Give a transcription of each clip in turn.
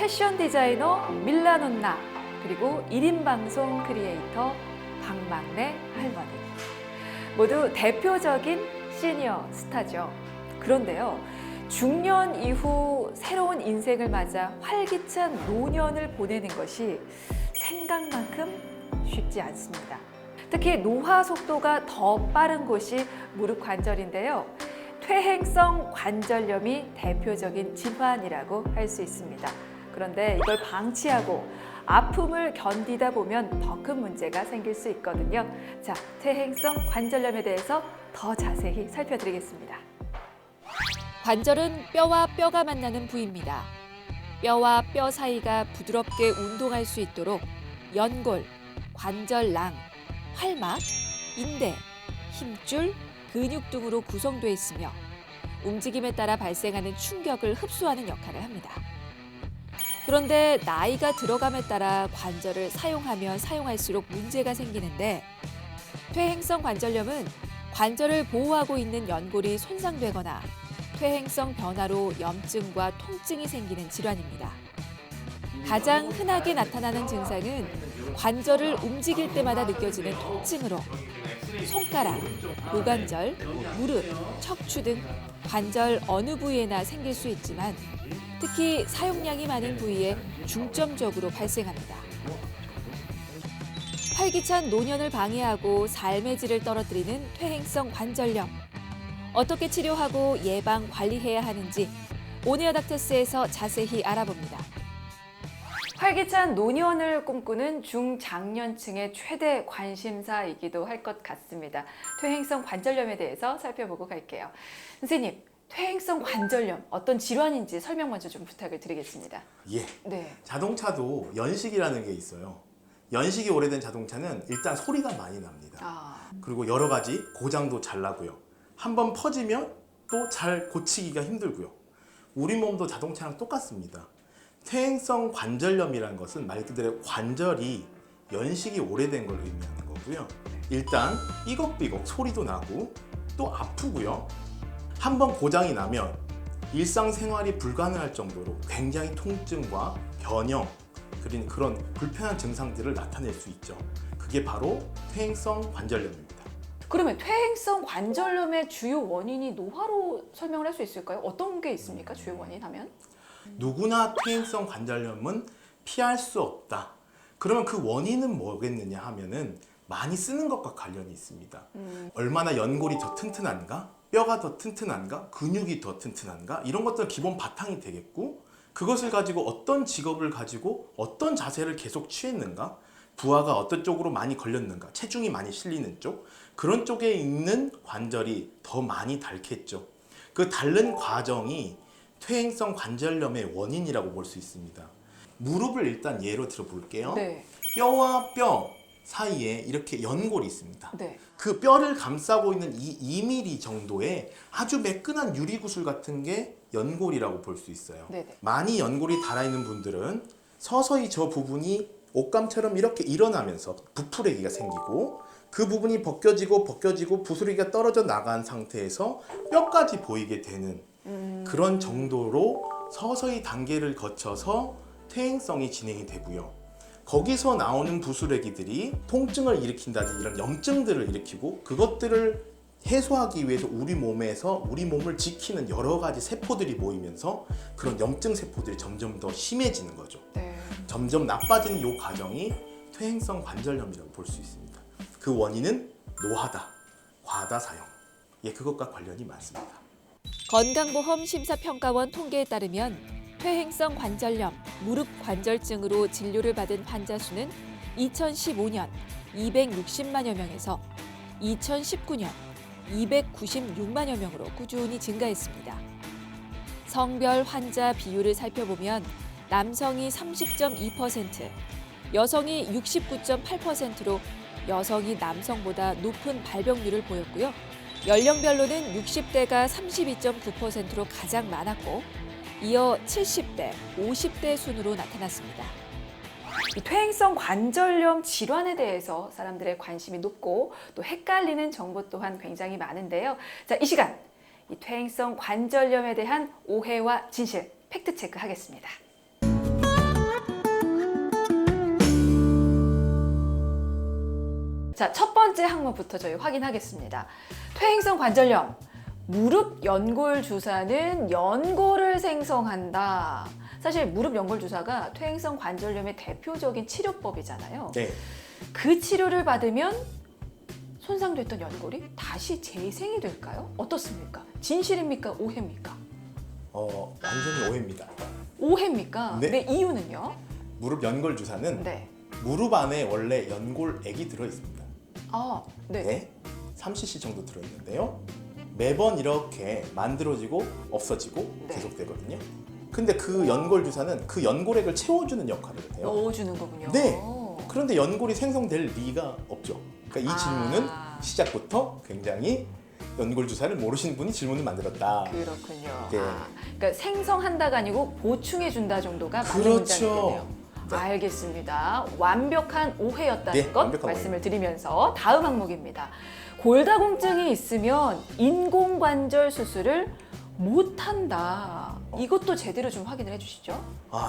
패션 디자이너 밀라논나, 그리고 1인 방송 크리에이터 박막래 할머니. 모두 대표적인 시니어 스타죠. 그런데요, 중년 이후 새로운 인생을 맞아 활기찬 노년을 보내는 것이 생각만큼 쉽지 않습니다. 특히 노화 속도가 더 빠른 곳이 무릎 관절인데요. 퇴행성 관절염이 대표적인 질환이라고 할 수 있습니다. 그런데 이걸 방치하고 아픔을 견디다 보면 더 큰 문제가 생길 수 있거든요. 자, 퇴행성 관절염에 대해서 더 자세히 살펴드리겠습니다. 관절은 뼈와 뼈가 만나는 부위입니다. 뼈와 뼈 사이가 부드럽게 운동할 수 있도록 연골, 관절낭, 활막, 인대, 힘줄, 근육 등으로 구성되어 있으며 움직임에 따라 발생하는 충격을 흡수하는 역할을 합니다. 그런데 나이가 들어감에 따라 관절을 사용하면 사용할수록 문제가 생기는데, 퇴행성 관절염은 관절을 보호하고 있는 연골이 손상되거나 퇴행성 변화로 염증과 통증이 생기는 질환입니다. 가장 흔하게 나타나는 증상은 관절을 움직일 때마다 느껴지는 통증으로 손가락, 고관절, 무릎, 척추 등 관절 어느 부위에나 생길 수 있지만 특히 사용량이 많은 부위에 중점적으로 발생합니다. 활기찬 노년을 방해하고 삶의 질을 떨어뜨리는 퇴행성 관절염. 어떻게 치료하고 예방 관리해야 하는지 오네어 닥터스에서 자세히 알아봅니다. 활기찬 노년을 꿈꾸는 중장년층의 최대 관심사이기도 할 것 같습니다. 퇴행성 관절염에 대해서 살펴보고 갈게요. 선생님, 퇴행성 관절염 어떤 질환인지 설명 먼저 좀 부탁을 드리겠습니다. 예. 네. 자동차도 연식이라는 게 있어요. 연식이 오래된 자동차는 일단 소리가 많이 납니다. 그리고 여러 가지 고장도 잘 나고요. 한번 퍼지면 또 잘 고치기가 힘들고요. 우리 몸도 자동차랑 똑같습니다. 퇴행성 관절염이라는 것은 말 그대로 관절이 연식이 오래된 걸 의미하는 거고요. 일단 삐걱삐걱 소리도 나고 또 아프고요. 한번 고장이 나면 일상생활이 불가능할 정도로 굉장히 통증과 변형, 그런 불편한 증상들을 나타낼 수 있죠. 그게 바로 퇴행성 관절염입니다. 그러면 퇴행성 관절염의 주요 원인이 노화로 설명을 할 수 있을까요? 어떤 게 있습니까? 주요 원인 하면? 누구나 퇴행성 관절염은 피할 수 없다. 그러면 그 원인은 뭐겠느냐 하면은 많이 쓰는 것과 관련이 있습니다. 얼마나 연골이 더 튼튼한가? 뼈가 더 튼튼한가? 근육이 더 튼튼한가? 이런 것들은 기본 바탕이 되겠고, 그것을 가지고 어떤 직업을 가지고 어떤 자세를 계속 취했는가? 부하가 어떤 쪽으로 많이 걸렸는가? 체중이 많이 실리는 쪽? 그런 쪽에 있는 관절이 더 많이 닳겠죠. 그 닳는 과정이 퇴행성 관절염의 원인이라고 볼 수 있습니다. 무릎을 일단 예로 들어볼게요. 네. 뼈와 뼈 사이에 이렇게 연골이 있습니다. 네. 그 뼈를 감싸고 있는 이 2mm 정도의 아주 매끈한 유리구슬 같은 게 연골이라고 볼 수 있어요. 네네. 많이 연골이 닳아있는 분들은 서서히 저 부분이 옷감처럼 이렇게 일어나면서 부풀레기가 생기고, 그 부분이 벗겨지고 부스러기가 떨어져 나간 상태에서 뼈까지 보이게 되는 그런 정도로 서서히 단계를 거쳐서 퇴행성이 진행이 되고요. 거기서 나오는 부스러기들이 통증을 일으킨다든지 이런 염증들을 일으키고, 그것들을 해소하기 위해서 우리 몸을 지키는 여러 가지 세포들이 모이면서 그런 염증 세포들이 점점 더 심해지는 거죠. 네. 점점 나빠지는 이 과정이 퇴행성 관절염이라고 볼 수 있습니다. 그 원인은 노화다, 과다 사용. 그것과 관련이 많습니다. 건강보험 심사평가원 통계에 따르면 퇴행성 관절염, 무릎 관절증으로 진료를 받은 환자 수는 2015년 260만여 명에서 2019년 296만여 명으로 꾸준히 증가했습니다. 성별 환자 비율을 살펴보면 남성이 30.2%, 여성이 69.8%로 여성이 남성보다 높은 발병률을 보였고요. 연령별로는 60대가 32.9%로 가장 많았고, 이어 70대, 50대 순으로 나타났습니다. 이 퇴행성 관절염 질환에 대해서 사람들의 관심이 높고 또 헷갈리는 정보 또한 굉장히 많은데요. 자, 이 시간 이 퇴행성 관절염에 대한 오해와 진실 팩트 체크하겠습니다. 자, 첫 번째 항목부터 저희 확인하겠습니다. 퇴행성 관절염, 무릎 연골 주사는 연골을 생성한다. 사실 무릎 연골 주사가 퇴행성 관절염의 대표적인 치료법이잖아요. 네. 그 치료를 받으면 손상됐던 연골이 다시 재생이 될까요? 어떻습니까? 진실입니까? 오해입니까? 완전히 오해입니다. 오해입니까? 네. 네, 이유는요? 무릎 연골 주사는 네. 무릎 안에 원래 연골액이 들어 있습니다. 아, 네. 네, 3cc 정도 들어 있는데요. 매번 이렇게 만들어지고 없어지고 네. 계속되거든요. 근데 그 연골 주사는 그 연골액을 채워주는 역할을 해요. 넣어주는 거군요. 네. 그런데 연골이 생성될 리가 없죠. 그러니까 이 질문은 시작부터 굉장히 연골 주사를 모르시는 분이 질문을 만들었다. 그렇군요. 네. 그러니까 생성한다가 아니고 보충해준다 정도가 맞는 그렇죠. 문장이겠네요. 네. 알겠습니다. 완벽한 오해였다는 네, 것 완벽한 말씀을 드리면서 다음 항목입니다. 골다공증이 있으면 인공관절 수술을 못한다. 이것도 제대로 좀 확인을 해주시죠.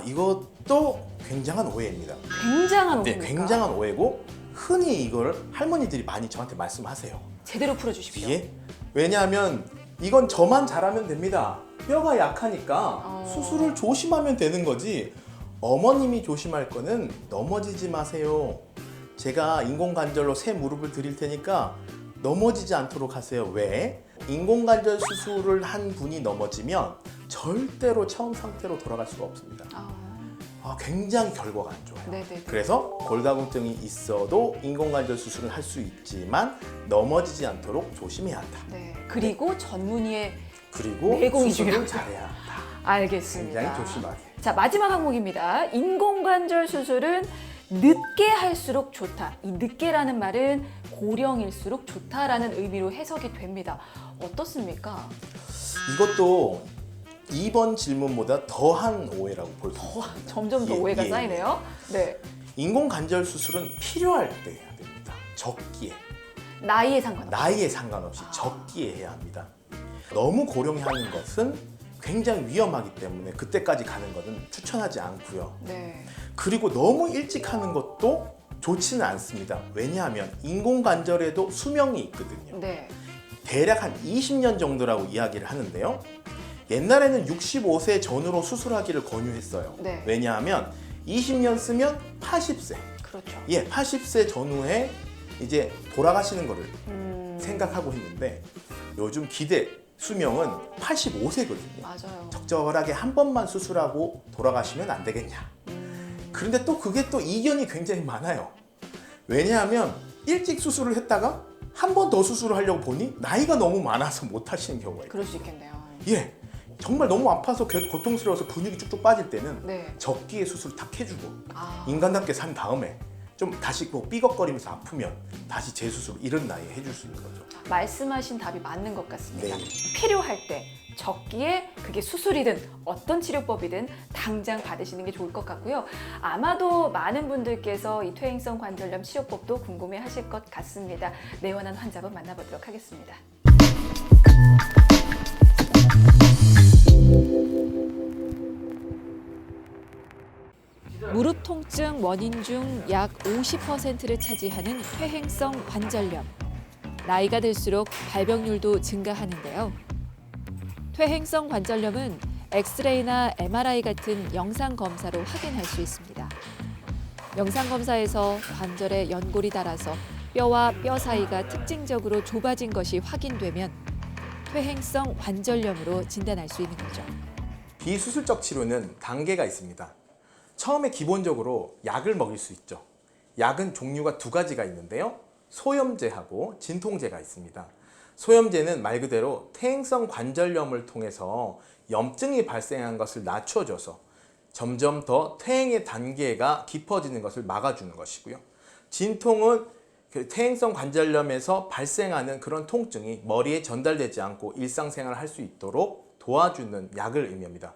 이것도 굉장한 오해입니다. 굉장한 네, 오해입니까? 굉장한 오해고 흔히 이걸 할머니들이 많이 저한테 말씀하세요. 제대로 풀어주십시오. 예? 왜냐하면 이건 저만 잘하면 됩니다. 뼈가 약하니까 수술을 조심하면 되는 거지. 어머님이 조심할 거는 넘어지지 마세요. 제가 인공관절로 새 무릎을 드릴 테니까 넘어지지 않도록 하세요. 왜? 인공관절 수술을 한 분이 넘어지면 절대로 처음 상태로 돌아갈 수가 없습니다. 굉장히 결과가 안 좋아요. 네네. 그래서 골다공증이 있어도 인공관절 수술을 할 수 있지만 넘어지지 않도록 조심해야 한다. 네. 그리고 전문의의 그리고 내공이 수술을 중요하다. 잘해야 한다. 알겠습니다. 굉장히 조심하게. 자, 마지막 항목입니다. 인공관절 수술은 늦게 할수록 좋다. 이 늦게라는 말은 고령일수록 좋다라는 의미로 해석이 됩니다. 어떻습니까? 이것도 2번 질문보다 더한 오해라고 볼 수 있습니다. 점점 더 예, 오해가 예, 쌓이네요. 네. 인공관절 수술은 필요할 때 해야 됩니다. 적기에. 나이에 상관없이. 나이에 상관없이 적기에 해야 합니다. 너무 고령에 하는 것은 굉장히 위험하기 때문에 그때까지 가는 것은 추천하지 않고요. 네. 그리고 너무 일찍 하는 것도 좋지는 않습니다. 왜냐하면 인공관절에도 수명이 있거든요. 네. 대략 한 20년 정도라고 이야기를 하는데요. 옛날에는 65세 전후로 수술하기를 권유했어요. 네. 왜냐하면 20년 쓰면 80세. 그렇죠. 예, 80세 전후에 이제 돌아가시는 거를 생각하고 있는데 요즘 기대 수명은 85세거든요. 맞아요. 적절하게 한 번만 수술하고 돌아가시면 안 되겠냐. 그런데 또 그게 또 이견이 굉장히 많아요. 왜냐하면 일찍 수술을 했다가 한 번 더 수술을 하려고 보니 나이가 너무 많아서 못 하시는 경우가 있어요. 그럴 수 있겠네요. 예, 정말 너무 아파서 고통스러워서 근육이 쭉쭉 빠질 때는 네. 적기에 수술 탁 해주고 아, 인간답게 산 다음에 좀 다시 뭐 삐걱거리면서 아프면 다시 재수술 이런 나이에 해줄 수 있는 거죠. 말씀하신 답이 맞는 것 같습니다. 네. 필요할 때 적기에 그게 수술이든 어떤 치료법이든 당장 받으시는 게 좋을 것 같고요. 아마도 많은 분들께서 이 퇴행성 관절염 치료법도 궁금해 하실 것 같습니다. 내원한 환자분 만나보도록 하겠습니다. 무릎 통증 원인 중 약 50%를 차지하는 퇴행성 관절염. 나이가 들수록 발병률도 증가하는데요. 퇴행성 관절염은 엑스레이나 MRI 같은 영상 검사로 확인할 수 있습니다. 영상 검사에서 관절에 연골이 닳아서 뼈와 뼈 사이가 특징적으로 좁아진 것이 확인되면 퇴행성 관절염으로 진단할 수 있는 거죠. 비수술적 치료는 단계가 있습니다. 처음에 기본적으로 약을 먹일 수 있죠. 약은 종류가 두 가지가 있는데요. 소염제하고 진통제가 있습니다. 소염제는 말 그대로 퇴행성 관절염을 통해서 염증이 발생한 것을 낮춰줘서 점점 더 퇴행의 단계가 깊어지는 것을 막아주는 것이고요. 진통은 그 퇴행성 관절염에서 발생하는 그런 통증이 머리에 전달되지 않고 일상생활을 할 수 있도록 도와주는 약을 의미합니다.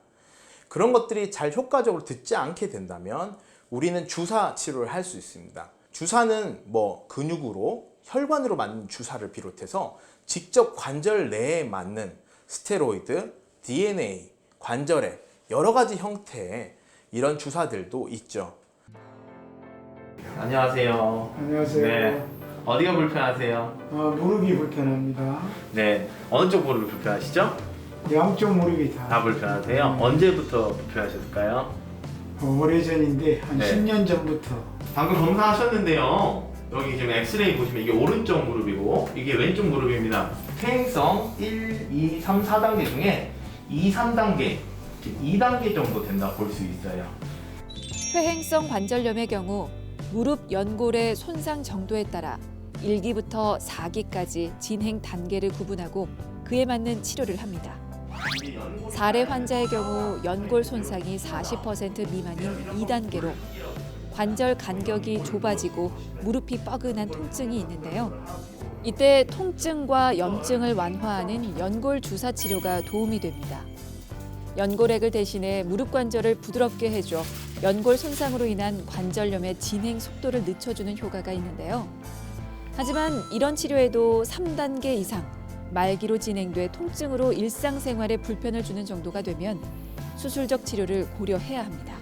그런 것들이 잘 효과적으로 듣지 않게 된다면 우리는 주사 치료를 할 수 있습니다. 주사는 뭐 근육으로 혈관으로 맞는 주사를 비롯해서 직접 관절 내에 맞는 스테로이드, DNA, 관절에 여러 가지 형태의 이런 주사들도 있죠. 안녕하세요. 안녕하세요. 네. 어디가 불편하세요? 무릎이 불편합니다. 네. 어느 쪽 무릎이 불편하시죠? 양쪽 무릎이 다 불편하세요? 언제부터 불편하셨을까요? 오래전인데 한 네. 10년 전부터. 방금 검사하셨는데요. 여기 지금 엑스레이 보시면 이게 오른쪽 무릎이고 이게 왼쪽 무릎입니다. 퇴행성 1, 2, 3, 4단계 중에 2, 3단계, 2단계 정도 된다 볼 수 있어요. 퇴행성 관절염의 경우 무릎 연골의 손상 정도에 따라 1기부터 4기까지 진행 단계를 구분하고 그에 맞는 치료를 합니다. 사례 환자의 경우 연골 손상이 40% 미만인 2단계로 관절 간격이 좁아지고 무릎이 뻐근한 통증이 있는데요. 이때 통증과 염증을 완화하는 연골 주사 치료가 도움이 됩니다. 연골액을 대신해 무릎 관절을 부드럽게 해줘 연골 손상으로 인한 관절염의 진행 속도를 늦춰주는 효과가 있는데요. 하지만 이런 치료에도 3단계 이상 말기로 진행돼 통증으로 일상생활에 불편을 주는 정도가 되면 수술적 치료를 고려해야 합니다.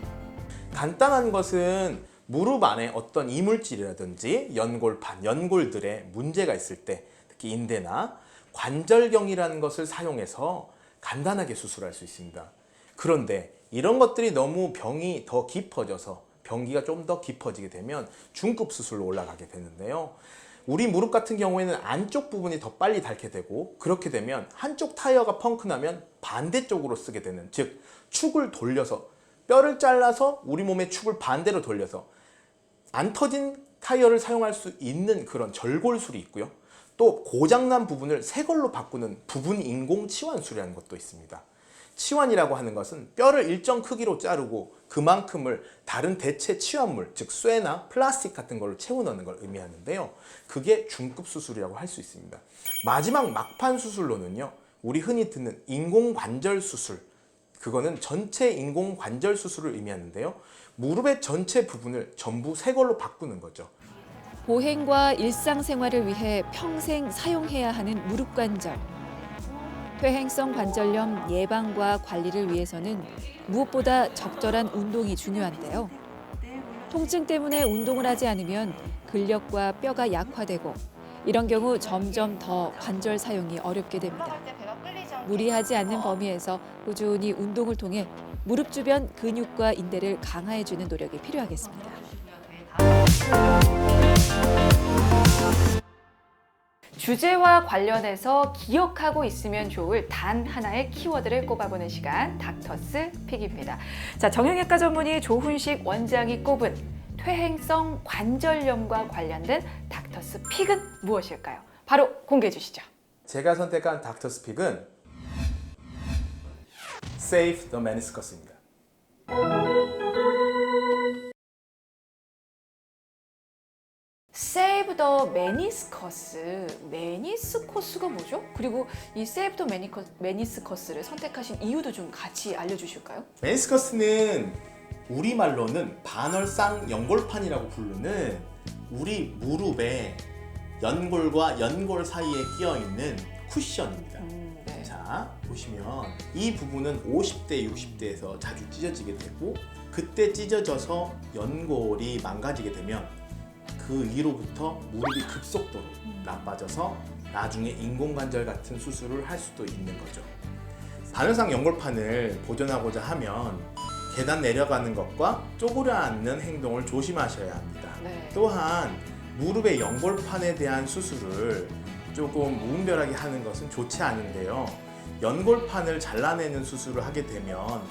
간단한 것은 무릎 안에 어떤 이물질이라든지 연골판, 연골들의 문제가 있을 때 특히 인대나 관절경이라는 것을 사용해서 간단하게 수술할 수 있습니다. 그런데 이런 것들이 너무 병이 더 깊어져서 병기가 좀 더 깊어지게 되면 중급 수술로 올라가게 되는데요. 우리 무릎 같은 경우에는 안쪽 부분이 더 빨리 닳게 되고 그렇게 되면 한쪽 타이어가 펑크나면 반대쪽으로 쓰게 되는, 즉 축을 돌려서 뼈를 잘라서 우리 몸의 축을 반대로 돌려서 안 터진 타이어를 사용할 수 있는 그런 절골술이 있고요. 또 고장난 부분을 새 걸로 바꾸는 부분 인공 치환술이라는 것도 있습니다. 치환이라고 하는 것은 뼈를 일정 크기로 자르고 그만큼을 다른 대체 치환물, 즉 쇠나 플라스틱 같은 걸로 채워 넣는 걸 의미하는데요. 그게 중급 수술이라고 할 수 있습니다. 마지막 막판 수술로는요, 우리 흔히 듣는 인공관절 수술, 그거는 전체 인공관절 수술을 의미하는데요. 무릎의 전체 부분을 전부 새 걸로 바꾸는 거죠. 보행과 일상생활을 위해 평생 사용해야 하는 무릎 관절. 퇴행성 관절염 예방과 관리를 위해서는 무엇보다 적절한 운동이 중요한데요. 통증 때문에 운동을 하지 않으면 근력과 뼈가 약화되고 이런 경우 점점 더 관절 사용이 어렵게 됩니다. 무리하지 않는 범위에서 꾸준히 운동을 통해 무릎 주변 근육과 인대를 강화해주는 노력이 필요하겠습니다. 주제와 관련해서 기억하고 있으면 좋을 단 하나의 키워드를 꼽아보는 시간, 닥터스 픽입니다. 자, 정형외과 전문의 조훈식 원장이 꼽은 퇴행성 관절염과 관련된 닥터스 픽은 무엇일까요? 바로 공개해 주시죠. 제가 선택한 닥터스 픽은 Save the Meniscus입니다. Save the Meniscus. 메니스커스가 뭐죠? 그리고 이 Save the Meniscus를 선택하신 이유도 좀 같이 알려주실까요? 메니스커스는 우리말로는 반월상 연골판이라고 부르는 우리 무릎에 연골과 연골 사이에 끼어 있는 쿠션입니다. 네. 자, 보시면 이 부분은 50대, 60대에서 자주 찢어지게 되고 그때 찢어져서 연골이 망가지게 되면 그 이후로부터 무릎이 급속도로 나빠져서 나중에 인공관절 같은 수술을 할 수도 있는 거죠. 반월상 연골판을 보존하고자 하면 계단 내려가는 것과 쪼그려 앉는 행동을 조심하셔야 합니다. 네. 또한 무릎의 연골판에 대한 수술을 조금 무분별하게 하는 것은 좋지 않은데요. 연골판을 잘라내는 수술을 하게 되면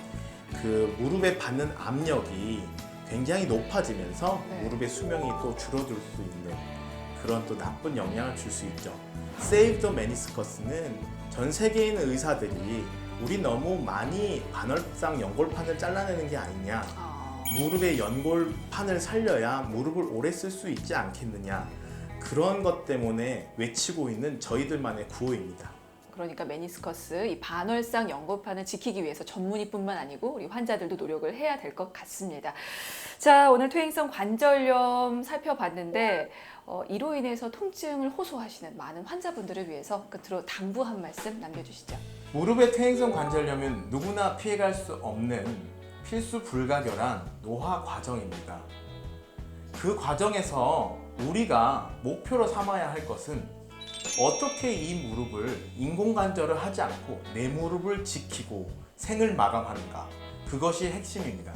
그 무릎에 받는 압력이 굉장히 높아지면서 네. 무릎의 수명이 또 줄어들 수 있는 그런 또 나쁜 영향을 줄 수 있죠. Save the Meniscus는 전 세계에 있는 의사들이 우리 너무 많이 반월상 연골판을 잘라내는 게 아니냐, 무릎의 연골판을 살려야 무릎을 오래 쓸 수 있지 않겠느냐, 그런 것 때문에 외치고 있는 저희들만의 구호입니다. 그러니까 메니스커스, 이 반월상 연골판을 지키기 위해서 전문의뿐만 아니고 우리 환자들도 노력을 해야 될 것 같습니다. 자, 오늘 퇴행성 관절염 살펴봤는데 이로 인해서 통증을 호소하시는 많은 환자분들을 위해서 끝으로 당부 한 말씀 남겨주시죠. 무릎의 퇴행성 관절염은 누구나 피해갈 수 없는 필수 불가결한 노화 과정입니다. 그 과정에서 우리가 목표로 삼아야 할 것은 어떻게 이 무릎을 인공관절을 하지 않고 내 무릎을 지키고 생을 마감하는가. 그것이 핵심입니다.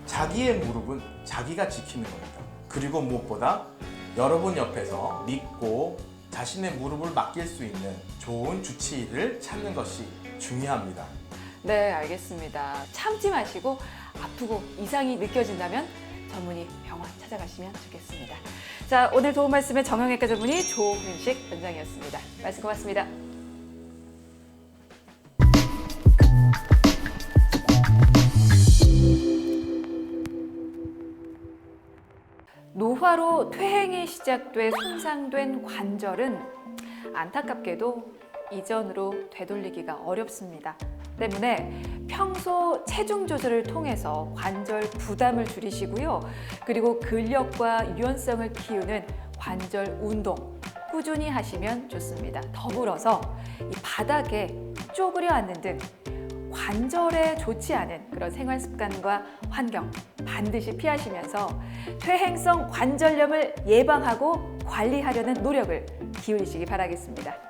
자기의 무릎은 자기가 지키는 겁니다. 그리고 무엇보다 여러분 옆에서 믿고 자신의 무릎을 맡길 수 있는 좋은 주치의를 찾는 것이 중요합니다. 네, 알겠습니다. 참지 마시고 아프고 이상이 느껴진다면 전문의 병원 찾아가시면 좋겠습니다. 자, 오늘 도움 말씀의 정형외과 전문의 조훈식 원장이었습니다. 말씀 고맙습니다. 노화로 퇴행이 시작돼 손상된 관절은 안타깝게도 이전으로 되돌리기가 어렵습니다. 때문에 평소 체중 조절을 통해서 관절 부담을 줄이시고요. 그리고 근력과 유연성을 키우는 관절 운동 꾸준히 하시면 좋습니다. 더불어서 이 바닥에 쪼그려 앉는 등 관절에 좋지 않은 그런 생활 습관과 환경 반드시 피하시면서 퇴행성 관절염을 예방하고 관리하려는 노력을 기울이시기 바라겠습니다.